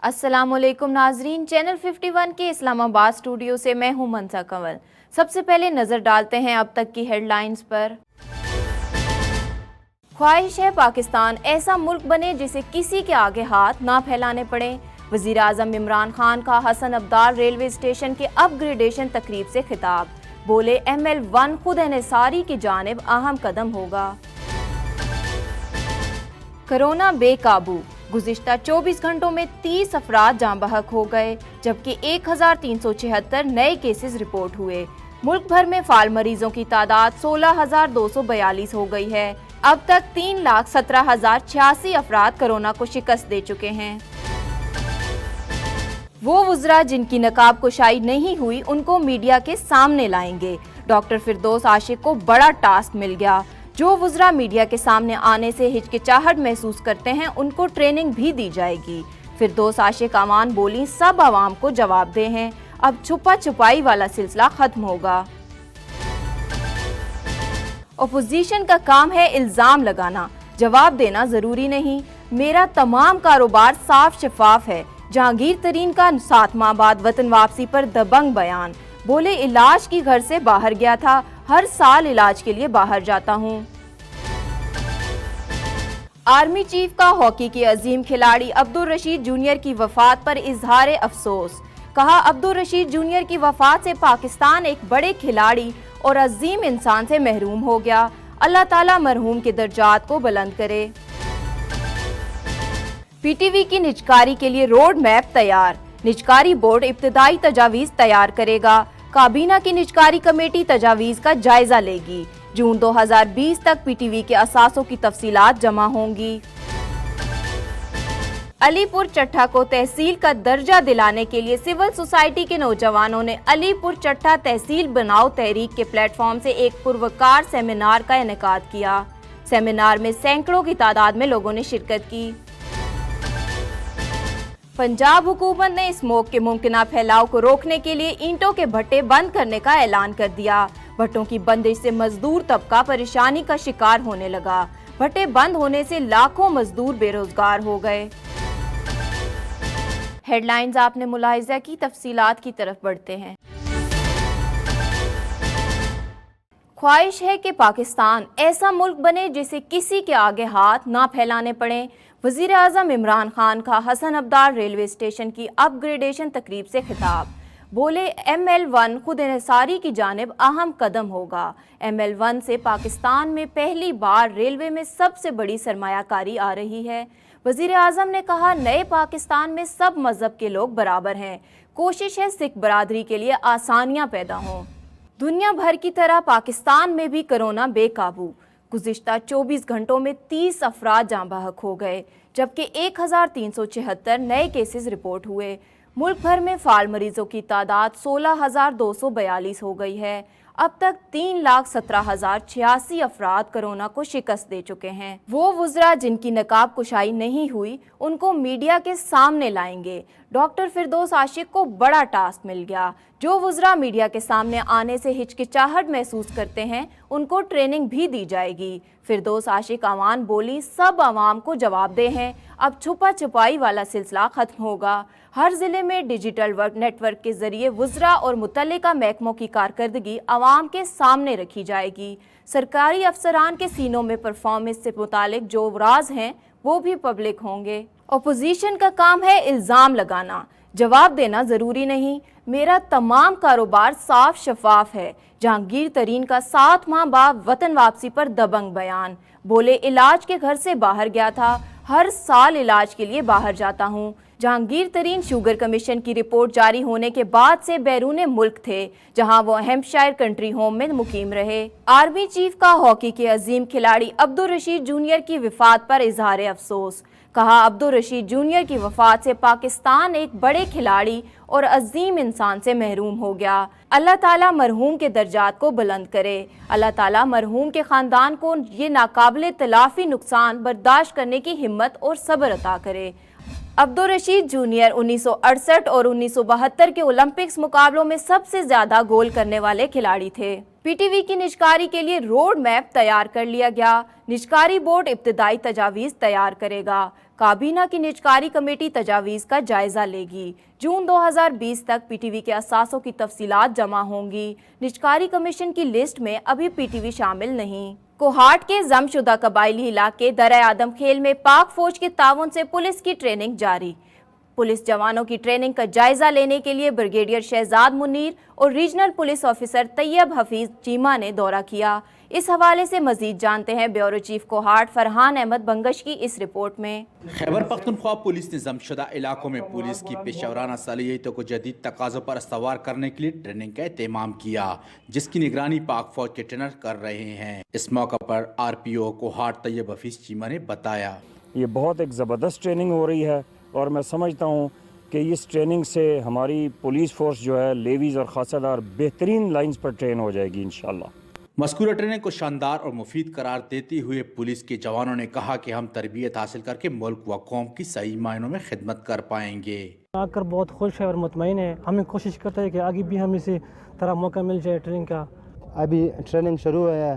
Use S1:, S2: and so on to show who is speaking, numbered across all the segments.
S1: अस्सलाम वालेकुम नाजरीन, चैनल 51 के इस्लामाबाद स्टूडियो से मैं हूं मनसा कंवल। सबसे पहले नजर डालते हैं अब तक की हेडलाइंस पर। ख्वाहिश है पाकिस्तान ऐसा मुल्क बने जिसे किसी के आगे हाथ ना फैलाने पड़े। वजीर आजम इमरान खान का हसन अब्दाल रेलवे स्टेशन के अपग्रेडेशन तकरीब से खिताब, बोले ML1 खुद एहसारी की जानिब अहम कदम होगा। कोरोना बेकाबू, गुज़िश्ता 24 घंटों में 30 अफराद जाँ बहक हो गए, जबकि 1376 नए केसेस रिपोर्ट हुए। मुल्क भर में फाल मरीजों की तादाद 16,242 हो गई है। अब तक 3,17,086 अफराद कोरोना को शिकस्त दे चुके हैं। वो वुज़रा जिनकी नकाब कुशाई नहीं हुई उनको मीडिया के सामने लाएंगे। डॉक्टर फिरदौस आशिक को बड़ा टास्क मिल गया। जो वुज़रा मीडिया के सामने आने से हिचकिचाहट महसूस करते हैं उनको ट्रेनिंग भी दी जाएगी। फिरदौस आशिक अमान बोली, सब आवाम को जवाब दे हैं। अब छुपा छुपाई वाला सिलसिला खत्म होगा। अपोजिशन का काम है इल्जाम लगाना, जवाब देना जरूरी नहीं। मेरा तमाम कारोबार साफ शफाफ है। जहांगीर तरीन का 7 माह बाद वतन वापसी पर दबंग बयान, बोले इलाज की घर से बाहर गया था, हर साल इलाज के लिए बाहर जाता हूँ। आर्मी चीफ का हॉकी के अजीम खिलाड़ी अब्दुल रशीद जूनियर की वफात पर इजहार अफसोस, कहा अब्दुल रशीद जूनियर की वफात से पाकिस्तान एक बड़े खिलाड़ी और अजीम इंसान से महरूम हो गया। अल्लाह ताला मरहूम के दर्जात को बुलंद करे। PTV की निजकारी के लिए रोड मैप तैयार, निजकारी बोर्ड इब्तदाई तजावीज़ तैयार करेगा। काबीना की निजकारी कमेटी तजावीज़ का जायजा लेगी। जून 2020 तक PTV के असासों की तफसीलात जमा होंगी। अलीपुर चट्टा को तहसील का दर्जा दिलाने के लिए सिविल सोसाइटी के नौजवानों ने अलीपुर चट्टा तहसील बनाओ तहरीक के प्लेटफॉर्म से एक पुरवकार सेमिनार का इनेकाद किया। सेमिनार में सैकड़ों की तादाद में लोगों ने शिरकत की। पंजाब हुकूमत ने स्मोक के मुमकिन फैलाव को रोकने के लिए ईंटों के भट्टे बंद करने का ऐलान कर दिया। भट्टों की बंदिश से मजदूर तबका परेशानी का शिकार होने लगा। भट्टे बंद होने से लाखों मजदूर बेरोजगार हो गए। हेडलाइंस आपने मुलाहिजा की, तफसीलात की तरफ बढ़ते हैं। ख्वाहिश है कि पाकिस्तान ऐसा मुल्क बने जिसे किसी के आगे हाथ ना फैलाने पड़े। वज़ीर आज़म इमरान खान का हसन अब्दाल रेलवे स्टेशन की अपग्रेडेशन तकरीब से खिताब, बोले ML1 खुद एहसारी की जानिब अहम कदम होगा। ML1 से पाकिस्तान में पहली बार रेलवे में सबसे बड़ी सरमायाकारी आ रही है। वज़ीर आज़म ने कहा, नए पाकिस्तान में सब मज़हब के लोग बराबर हैं। कोशिश है सिख बरादरी के लिए आसानियाँ पैदा हों। दुनिया भर की तरह पाकिस्तान में भी कोरोना बेकाबू, गुज़िश्ता 24 घंटों में 30 अफराद जाँ बहक हो गए, जबकि 1376 नए केसेस रिपोर्ट हुए। मुल्क भर में फाल मरीजों की तादाद 16,242 हो गई है। अब तक 3,17,086 अफराद कोरोना को शिकस्त दे चुके हैं। वो वुज़रा जिनकी नकाब कुशाई नहीं हुई उनको मीडिया के सामने लाएंगे। डॉक्टर फिरदौस आशिक को बड़ा टास्क मिल गया। जो वुज़रा मीडिया के सामने आने से हिचकिचाहट महसूस करते हैं उनको ट्रेनिंग भी दी जाएगी। फिरदौस आशिक अमान बोली, सब आवाम को जवाब दे हैं। अब छुपा छुपाई वाला सिलसिला खत्म होगा। हर जिले में डिजिटल नेटवर्क के जरिए वुज़रा और मुतल्लिका महकमों की कारकर्दगी आवाम के सामने रखी जाएगी। सरकारी अफसरान के सीनों में परफॉर्मेंस से मुतालिक जो राज हैं वो भी पब्लिक होंगे। अपोजिशन का काम है इल्ज़ाम लगाना, जवाब देना ज़रूरी नहीं। मेरा तमाम कारोबार साफ शफाफ है। जहांगीर तरीन का 7 माह बाद वतन वापसी पर दबंग बयान, बोले इलाज के घर से बाहर गया था, हर साल इलाज के लिए बाहर जाता हूँ। जहांगीर तरीन शुगर कमीशन की रिपोर्ट जारी होने के बाद से बैरून मुल्क थे, जहां वो हैम्पशायर कंट्री होम में मुकीम रहे। आर्मी चीफ का हॉकी के अजीम खिलाड़ी अब्दुल रशीद जूनियर की वफात पर इजहार अफसोस, कहा अब्दुल रशीद जूनियर की वफात से पाकिस्तान एक बड़े खिलाड़ी और अजीम इंसान से महरूम हो गया। अल्लाह ताला मरहूम के दर्जात को बुलंद करे। अल्लाह ताला मरहूम के ख़ानदान को ये नाकाबिले तलाफ़ी नुकसान बर्दाश्त करने की हिम्मत और सब्र अता करे। अब्दुल रशीद जूनियर 1968 और 1972 के ओलंपिक्स मुकाबलों में सबसे ज़्यादा गोल करने वाले खिलाड़ी थे। पीटीवी की निजकारी के लिए रोड मैप तैयार कर लिया गया। निजकारी बोर्ड इब्तदाई तजावीज़ तैयार करेगा। काबीना की निजकारी कमेटी तजावीज़ का जायज़ा लेगी। जून 2020 तक पीटीवी के असासों की तफसीलात जमा होंगी। निजकारी कमीशन की लिस्ट में अभी पीटीवी शामिल नहीं। कोहाट के जमशुदा कबायली इलाके दर आदम खेल में पाक फौज के ताउन से पुलिस की ट्रेनिंग जारी। पुलिस जवानों की ट्रेनिंग का जायजा लेने के लिए ब्रिगेडियर शहजाद मुनीर और regional police officer Tayyab Hafeez Cheema ने दौरा किया। इस हवाले से मजीद जानते हैं ब्यूरो चीफ कोहाट फरहान अहमद बंगश की इस रिपोर्ट में।
S2: खैबर पख्तूनख्वा पुलिस ने जमशुदा इलाकों में पुलिस की पेशेवराना सलाहियतों को जदीद तकाज़ों पर इस्तवार करने के लिए ट्रेनिंग का एहतमाम किया, जिसकी निगरानी पाक फौज के ट्रेनर कर रहे हैं। इस मौका पर RPO कोहाट तैयब हफीज चीमा ने बताया,
S3: ये बहुत एक ज़बरदस्त ट्रेनिंग हो रही है और मैं समझता हूँ कि इस ट्रेनिंग से हमारी पुलिस फोर्स जो है लेवीज़ और खासादार बेहतरीन लाइंस पर ट्रेन हो जाएगी इंशाल्लाह।
S2: मज़कूरा ट्रेनिंग को शानदार और मुफीद करार देते हुए पुलिस के जवानों ने कहा कि हम तरबियत हासिल करके मुल्क व कौम की सही मायनों में खिदमत कर पाएंगे।
S4: आकर बहुत खुश है और मुतमईन है। हमें कोशिश करते हैं कि आगे भी हम इसी तरह मौका मिल जाए ट्रेनिंग का।
S5: अभी ट्रेनिंग शुरू है,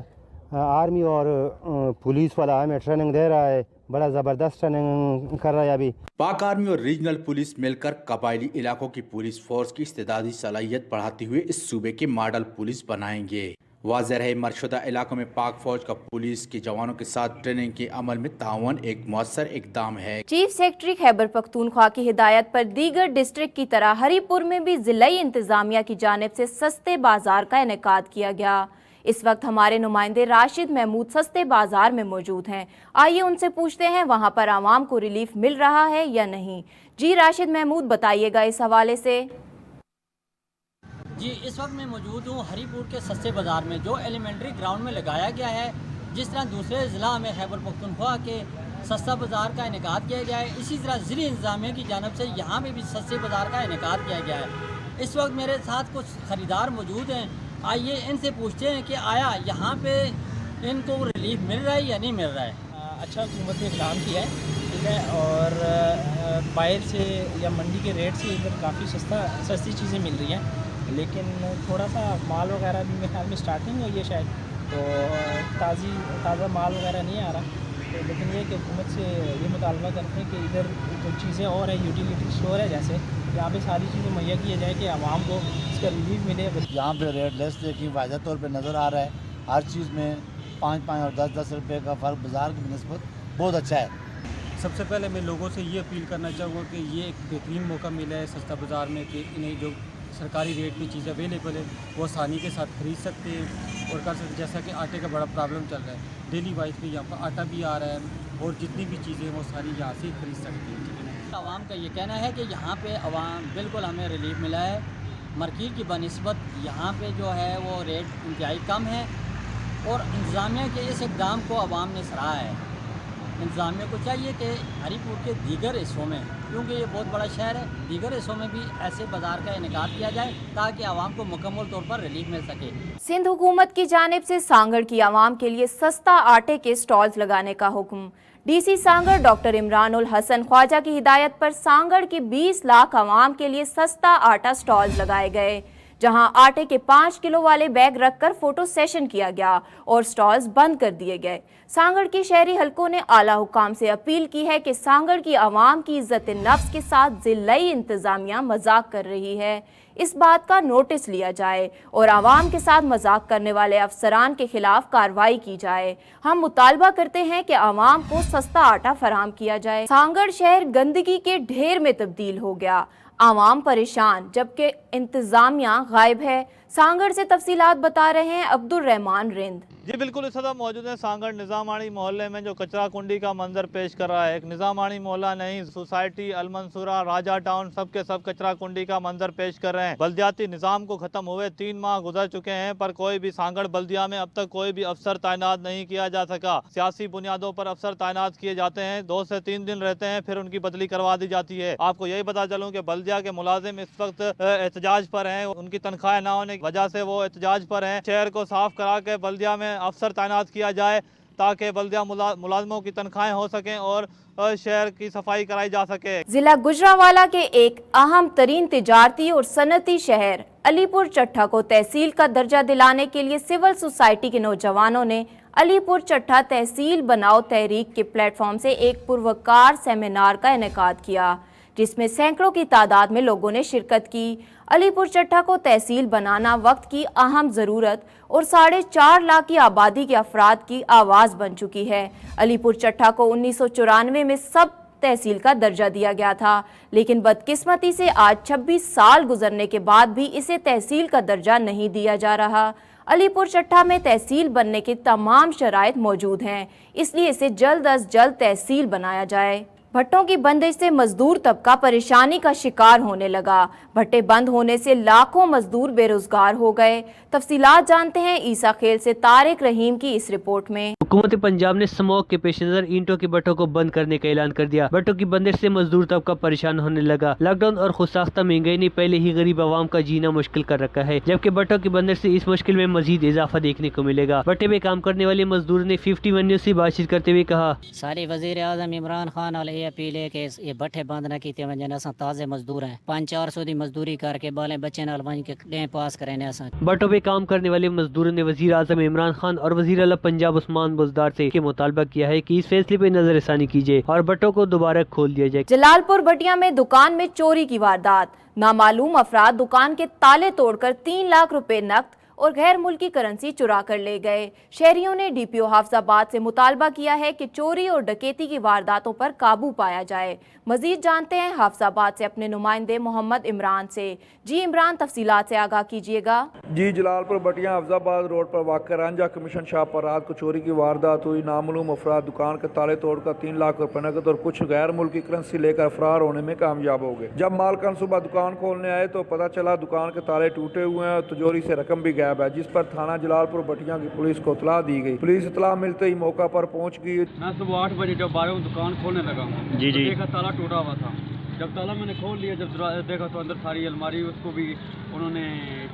S5: आर्मी और पुलिस वाला हमें ट्रेनिंग दे रहा है, बड़ा ज़बरदस्त ट्रेनिंग कर रहा है। अभी
S2: पाक आर्मी और रीजनल पुलिस मिलकर कबायली इलाकों की पुलिस फोर्स की इस्तेदादी सलाहियत बढ़ाते हुए इस सूबे के मॉडल पुलिस बनाएंगे। वाज़ेह है मरशुदा इलाकों में पाक फौज का पुलिस के जवानों के साथ ट्रेनिंग के अमल में ताउन एक मौसर इकदाम है।
S1: चीफ सेक्रेटरी खैबर पख्तूनख्वा की हिदायत पर दीगर डिस्ट्रिक्ट की तरह हरीपुर में भी जिलाई इंतजामिया की जानिब से सस्ते बाजार का इनेकाद किया गया। इस वक्त हमारे नुमाइंदे राशिद महमूद सस्ते बाजार में मौजूद हैं। आइए उनसे पूछते हैं वहां पर आवाम को रिलीफ मिल रहा है या नहीं। जी राशिद महमूद, बताइएगा इस हवाले से।
S6: जी, इस वक्त मैं मौजूद हूँ हरीपुर के सस्ते बाज़ार में, जो एलिमेंट्री ग्राउंड में लगाया गया है। जिस तरह दूसरे ज़िला में खैबर पख्तूनख्वा के सस्ता बाज़ार का इनेकाद किया गया है, इसी तरह ज़िली इंतज़ामिया की जानिब से यहाँ पे भी सस्ते बाज़ार का इनेकाद किया गया है। इस वक्त मेरे साथ कुछ ख़रीदार मौजूद हैं। आइए इनसे पूछते हैं कि आया यहाँ पे इनको रिलीफ मिल रहा है या नहीं मिल रहा है।
S7: अच्छा, हुकूमत ने इकदाम किया है, ठीक है, और बाहर से या मंडी के रेट से इधर काफ़ी सस्ती चीज़ें मिल रही हैं, लेकिन थोड़ा सा माल वगैरह भी मेरे ख्याल में स्टार्टिंग हुई है शायद, तो ताज़ा माल वगैरह नहीं आ रहा। तो लेकिन ये कि हुकूमत से ये मुतालबा करते हैं कि इधर जो चीज़ें और है, यूटिलिटी स्टोर है जैसे, यहाँ पे सारी चीज़ें मुहैया किया जाए कि आवाम को इसका रिलीफ मिले।
S8: यहाँ पे रेट लेस देखिए वाज़ह तौर पे नज़र आ रहा है। हर चीज़ में 5-5 और 10-10 रुपये का फ़र्क बाज़ार की निस्बत बहुत अच्छा है।
S9: सबसे पहले मैं लोगों से ये अपील करना चाहूँगा कि ये एक बेहतरीन मौका मिला है सस्ता बाज़ार में कि इन्हें जो सरकारी रेट में चीज़ें अवेलेबल है वो आसानी के साथ ख़रीद सकते हैं और कर सकते। जैसा कि आटे का बड़ा प्रॉब्लम चल रहा है, डेली वाइज पे यहाँ पर आटा भी आ रहा है और जितनी भी चीज़ें वो सारी यहाँ से खरीद सकते हैं।
S6: आवाम का ये कहना है कि यहाँ पे आवाम बिल्कुल हमें रिलीफ मिला है। मार्केट की बनिस्बत यहाँ पे जो है वो रेट इंतहाई कम है और इंतज़ामिया के इस इक़दाम को आवाम ने सराहा है। इंतज़ामिया को चाहिए कि हरीपुर के दीगर हिस्सों में, क्योंकि ये बहुत बड़ा शहर है, दीगर हिस्सों में भी ऐसे बाज़ार का इनेकाद किया जाए ताकि आवाम को मुकम्मल तौर पर रिलीफ मिल सके।
S1: सिंध हुकूमत की जानिब से सांगड़ की आवाम के लिए सस्ता आटे के स्टॉल्स लगाने का हुक्म। DC सांगड़ डॉक्टर इमरान उल हसन ख्वाजा की हिदायत पर सांगड़ की 20 लाख आवाम के लिए सस्ता आटा स्टॉल्स लगाए गए, जहां आटे के 5 किलो वाले बैग रखकर फोटो सेशन किया गया और स्टॉल्स बंद कर दिए गए। सांगड़ की शहरी हलकों ने आला हुकाम से अपील की है कि सांगड़ की आवाम की इज्जत नफ्स के साथ जिलाई इंतजामिया मजाक कर रही है, इस बात का नोटिस लिया जाए और आवाम के साथ मजाक करने वाले अफसरान के खिलाफ कार्रवाई की जाए। हम मुतालबा करते हैं कि आवाम को सस्ता आटा फराहम किया जाए। सांगड़ शहर गंदगी के ढेर में तब्दील हो गया, आवाम परेशान जबकि इंतजामिया गायब है। सांगड़ से तफसीलात बता रहे हैं अब्दुल रहमान रिंद।
S10: जी बिल्कुल, इस वक्त मौजूद है सांगड़ निज़ामानी मोहल्ले में, जो कचरा कुंडी का मंजर पेश कर रहा है। एक निज़ामानी मोहल्ला नहीं, सोसाइटी, अलमंसूरा, राजा टाउन, सब के सब कचरा कुंडी का मंजर पेश कर रहे हैं। बल्दियाती निज़ाम को ख़त्म हुए 3 माह गुजर चुके हैं, पर कोई भी सांगड़ बल्दिया में अब तक कोई भी अफसर तैनात नहीं किया जा सका। सियासी बुनियादों पर अफसर तैनात किए जाते हैं, 2 से 3 दिन रहते हैं, फिर उनकी बदली करवा दी जाती है। आपको यही बता चलूँ कि बल्दिया के मुलाजिम इस वक्त एहतजाज पर हैं, उनकी तनख्वाहें ना होने की वजह से वो एहतजाज पर हैं। शहर को साफ करा के बल्दिया में अफसर तैनात किया जाए ताकि बल्दिया मुलाजमों की तनख्वाहें हो सकें और शहर की सफाई कराई जा सके।
S1: जिला गुजरांवाला के एक अहम तरीन तिजारती और सनती शहर علی پور چٹھا کو تحصیل کا درجہ دلانے کے لیے سول سوسائٹی کے نوجوانوں نے علی پور چٹھا تحصیل بناؤ تحریک کے پلیٹ فارم سے ایک پروکار سیمینار کا انعقاد کیا، جس میں سینکڑوں کی تعداد میں لوگوں نے شرکت کی۔ علی پور چٹھا کو تحصیل بنانا وقت کی اہم ضرورت اور 4.5 لاکھ کی آبادی کے افراد کی آواز بن چکی ہے۔ علی پور چٹھا کو 1994 میں سب تحصیل کا درجہ دیا گیا تھا، لیکن بدقسمتی سے آج 26 سال گزرنے کے بعد بھی اسے تحصیل کا درجہ نہیں دیا جا رہا۔ علی پور چٹھا میں تحصیل بننے کے تمام شرائط موجود ہیں، اس لیے اسے جلد از جلد تحصیل بنایا جائے۔ بھٹوں کی بندش سے مزدور طبقہ پریشانی کا شکار ہونے لگا۔ بھٹے بند ہونے سے لاکھوں مزدور بے روزگار ہو گئے۔ تفصیلات جانتے ہیں عیسیٰ خیل سے طارق رحیم کی اس رپورٹ میں۔
S11: حکومت پنجاب نے اسموک کے پیش نظر اینٹوں کے بھٹوں کو بند کرنے کا اعلان کر دیا۔ بھٹوں کی بندش سے مزدور طبقہ پریشان ہونے لگا۔ لاک ڈاؤن اور خود ساختہ مہنگائی نے پہلے ہی غریب عوام کا جینا مشکل کر رکھا ہے، جبکہ بھٹوں کی بندش سے اس مشکل میں مزید اضافہ دیکھنے کو ملے گا۔ بھٹے میں کام کرنے والے مزدور نے 51 نیوز سے بات چیت کرتے ہوئے کہا،
S12: سارے وزیر اعظم عمران خان والے اپیل ہے کہ یہ بٹھے بند نہ کیتے ونجن اساں تازے مزدور ہیں، 500-400 دی مزدوری کر کے بالے بچے نال ون کے ڈے پاس کرنے اساں۔
S11: بٹوں میں کام کرنے والے مزدوروں نے وزیر اعظم عمران خان اور وزیر اعلیٰ پنجاب عثمان بزدار سے مطالبہ کیا ہے کہ اس فیصلے پہ نظر ثانی کیجیے اور بٹوں کو دوبارہ کھول دیا جائے۔
S1: جلال پور بٹیا میں دکان میں چوری کی واردات، نامعلوم افراد دکان کے تالے توڑ کر 3 لاکھ روپے نقد اور غیر ملکی کرنسی چرا کر لے گئے۔ شہریوں نے ڈی پی او حافظ آباد سے مطالبہ کیا ہے کہ چوری اور ڈکیتی کی وارداتوں پر قابو پایا جائے۔ مزید جانتے ہیں حافظ آباد سے اپنے نمائندے محمد عمران سے۔ جی عمران، تفصیلات سے آگاہ کیجیے گا۔
S13: جی، جلال پور بٹیا حافظ آباد روڈ پر واقع رانجھا کمیشن شاپ پر رات کو چوری کی واردات ہوئی۔ نامعلوم افراد دکان کے تالے توڑ کر 3 لاکھ روپے نقد اور کچھ غیر ملکی کرنسی لے کر فرار ہونے میں کامیاب ہو گئے۔ جب مالکان صبح دکان کھولنے آئے تو پتہ چلا دکان کے تالے ٹوٹے ہوئے ہیں اور تجوری سے رقم بھی غائب ہے، جس پر تھانہ جلال پور بٹیا کی پولیس کو اطلاع دی گئی۔ پولیس اطلاع ملتے ہی موقع پر پہنچ گئی۔
S9: میں صبح 8 بجے جب باہر دکان کھولنے لگا دیکھا تالا ٹوٹا ہوا تھا۔ جب تالا میں نے کھول لیا، جب دیکھا تو اندر ساری الماری، اس کو بھی انہوں نے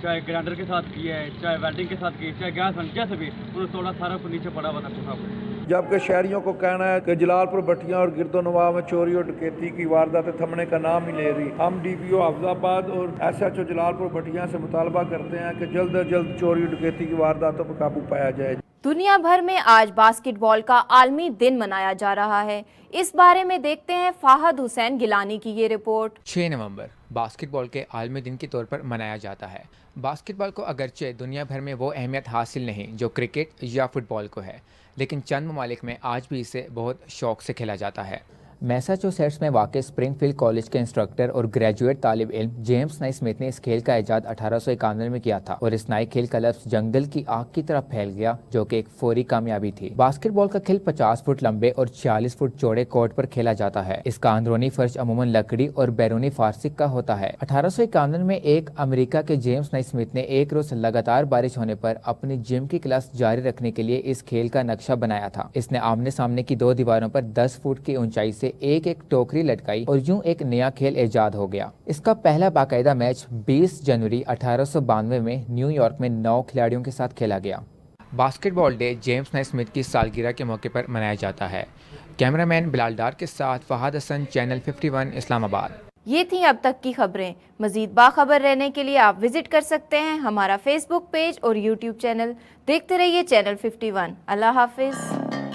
S9: چاہے گرائنڈر کے ساتھ کیا ہے، چاہے ویلڈنگ کے ساتھ کی، چاہے گیس جیسے بھی انہوں نے توڑا، سارا کو نیچے پڑا ہوا تھا ٹوٹا ہوا۔
S13: جبکہ شہریوں کو کہنا ہے کہ جلال پور بٹیا اور گرد و نواح میں چوری اور ڈکیتی کی وارداتیں تھمنے کا نام ہی لے رہی۔ ہم ڈی پی او حافظ آباد اور ایس ایچ او جلال پور بٹیا سے مطالبہ کرتے ہیں کہ جلد از جلد چوری اور ڈکیتی کی وارداتوں پر قابو پایا جائے۔
S1: دنیا بھر میں آج باسکٹ بال کا عالمی دن منایا جا رہا ہے۔ اس بارے میں دیکھتے ہیں فہد حسین گیلانی کی یہ رپورٹ۔
S14: 6 نومبر باسکٹ بال کے عالمی دن کے طور پر منایا جاتا ہے۔ باسکٹ بال کو اگرچہ دنیا بھر میں وہ اہمیت حاصل نہیں جو کرکٹ یا فٹ بال کو ہے، لیکن چند ممالک میں آج بھی اسے بہت شوق سے کھیلا جاتا ہے۔ میساچوسیٹس میں واقع اسپرنگ فیلڈ کالج کے انسٹرکٹر اور گریجویٹ طالب علم جیمز نائسمتھ نے اس کھیل کا ایجاد 1851 میں کیا تھا اور اس نئے کھیل کا لفظ جنگل کی آگ کی طرح پھیل گیا، جو کہ ایک فوری کامیابی تھی۔ باسکٹ بال کا کھیل 50 فٹ لمبے اور 46 فٹ چوڑے کورٹ پر کھیلا جاتا ہے۔ اس کا اندرونی فرش عموماً لکڑی اور بیرونی فارسک کا ہوتا ہے۔ 1851 میں ایک امریکہ کے جیمز نائسمتھ نے ایک روز لگاتار بارش ہونے پر اپنی جم کی کلاس جاری رکھنے کے لیے اس کھیل کا نقشہ بنایا تھا۔ اس نے آمنے سامنے کی 2 دیواروں پر 10 فٹ کی اونچائی سے ایک ٹوکری لٹکائی اور یوں ایک نیا کھیل ایجاد ہو گیا۔ اس کا پہلا باقاعدہ میچ 20 جنوری 1892 میں نیو یارک میں 9 کھلاڑیوں کے ساتھ کھیلا گیا۔ باسکٹ بال ڈے جیمز نائسمتھ کی سالگرہ کے موقع پر منایا جاتا ہے۔ کیمرہ مین بلال ڈار کے ساتھ فہد حسن، چینل 51 اسلام آباد۔
S1: یہ تھیں اب تک کی خبریں۔ مزید باخبر رہنے کے لیے آپ وزٹ کر سکتے ہیں ہمارا فیس بک پیج اور یوٹیوب چینل۔ دیکھتے رہیے چینل 51۔ اللہ حافظ۔